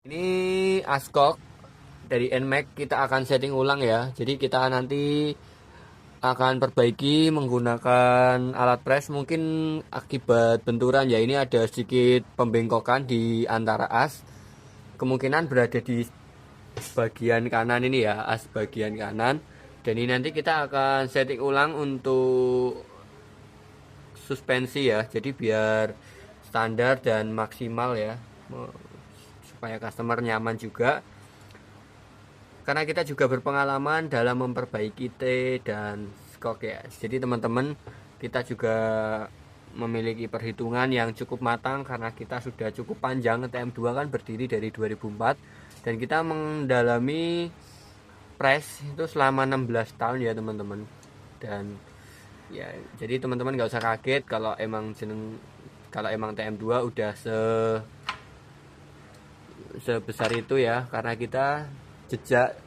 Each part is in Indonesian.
Ini Ascok dari NMAX kita akan setting ulang ya. Jadi kita nanti akan perbaiki menggunakan alat press. Mungkin akibat benturan ya, ini ada sedikit pembengkokan di antara as. Kemungkinan berada di bagian kanan ini ya, as bagian kanan. Dan ini nanti kita akan setting ulang untuk suspensi ya. Jadi biar standar dan maksimal ya, supaya customer nyaman juga, karena kita juga berpengalaman dalam memperbaiki T dan skok ya. Jadi teman-teman, kita juga memiliki perhitungan yang cukup matang karena kita sudah cukup panjang. TM2 kan berdiri dari 2004 dan kita mendalami press itu selama 16 tahun ya teman-teman. Dan ya, jadi teman-teman nggak usah kaget kalau emang TM2 udah sebesar itu ya, karena kita jejak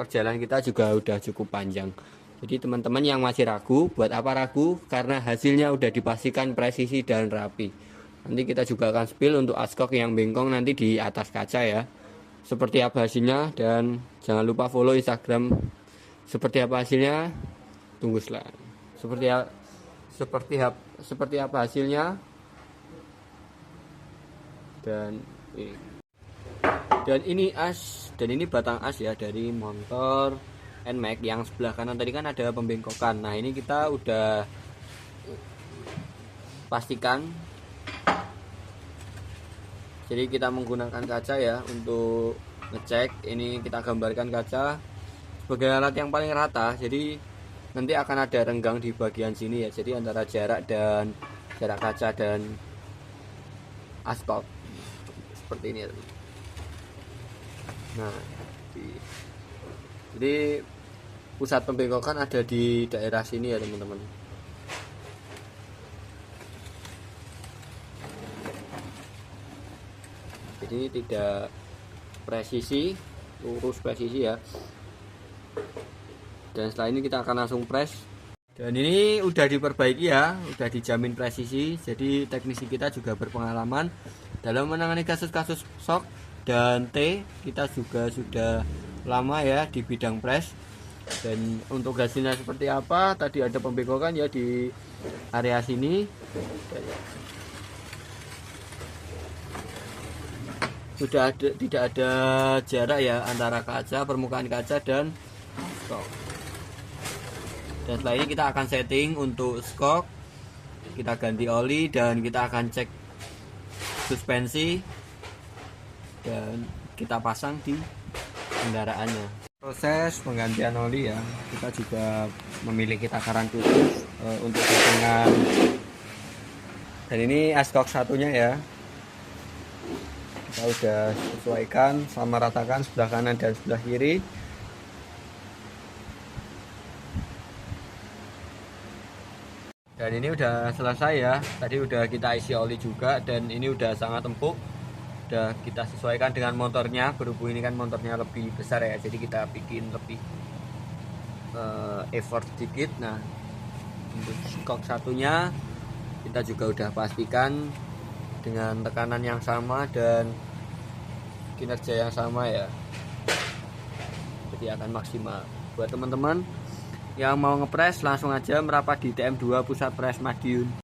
perjalanan kita juga udah cukup panjang. Jadi teman-teman yang masih ragu, buat apa ragu? Karena hasilnya udah dipastikan presisi dan rapi. Nanti kita juga akan spill untuk Ascok yang bengkong nanti di atas kaca ya, seperti apa hasilnya. Dan jangan lupa follow Instagram seperti apa hasilnya. Tunggu setelah seperti apa hasilnya. Dan ini batang as ya dari motor NMAX. Yang sebelah kanan tadi kan ada pembengkokan. Nah, ini kita udah pastikan. Jadi kita menggunakan kaca ya untuk ngecek. Ini kita gambarkan kaca sebagai alat yang paling rata. Jadi nanti akan ada renggang di bagian sini ya. Jadi antara jarak kaca dan aspal seperti ini ya. Nah, jadi pusat pembengkokan ada di daerah sini ya teman-teman. Jadi tidak lurus presisi ya. Dan setelah ini kita akan langsung press. Dan ini udah diperbaiki ya, udah dijamin presisi. Jadi teknisi kita juga berpengalaman dalam menangani kasus-kasus shock dan T. Kita juga sudah lama ya di bidang press. Dan untuk hasilnya seperti apa, tadi ada pembengkokan ya di area sini. Tidak ada jarak ya antara permukaan kaca dan skok. Dan setelah ini kita akan setting untuk skok, kita ganti oli dan kita akan cek suspensi dan kita pasang di kendaraannya. Proses penggantian oli ya, kita juga memiliki takaran khusus untuk settingan. Dan ini Ascok satunya ya, kita udah sesuaikan sama ratakan sebelah kanan dan sebelah kiri. Dan ini udah selesai ya, tadi udah kita isi oli juga dan ini udah sangat empuk. Udah kita sesuaikan dengan motornya, berhubung ini kan motornya lebih besar ya, jadi kita bikin lebih effort sedikit. Nah, untuk skok satunya kita juga udah pastikan dengan tekanan yang sama dan kinerja yang sama ya, jadi akan maksimal. Buat teman-teman yang mau ngepres, langsung aja merapat di TM2 Pusat Press Madiun.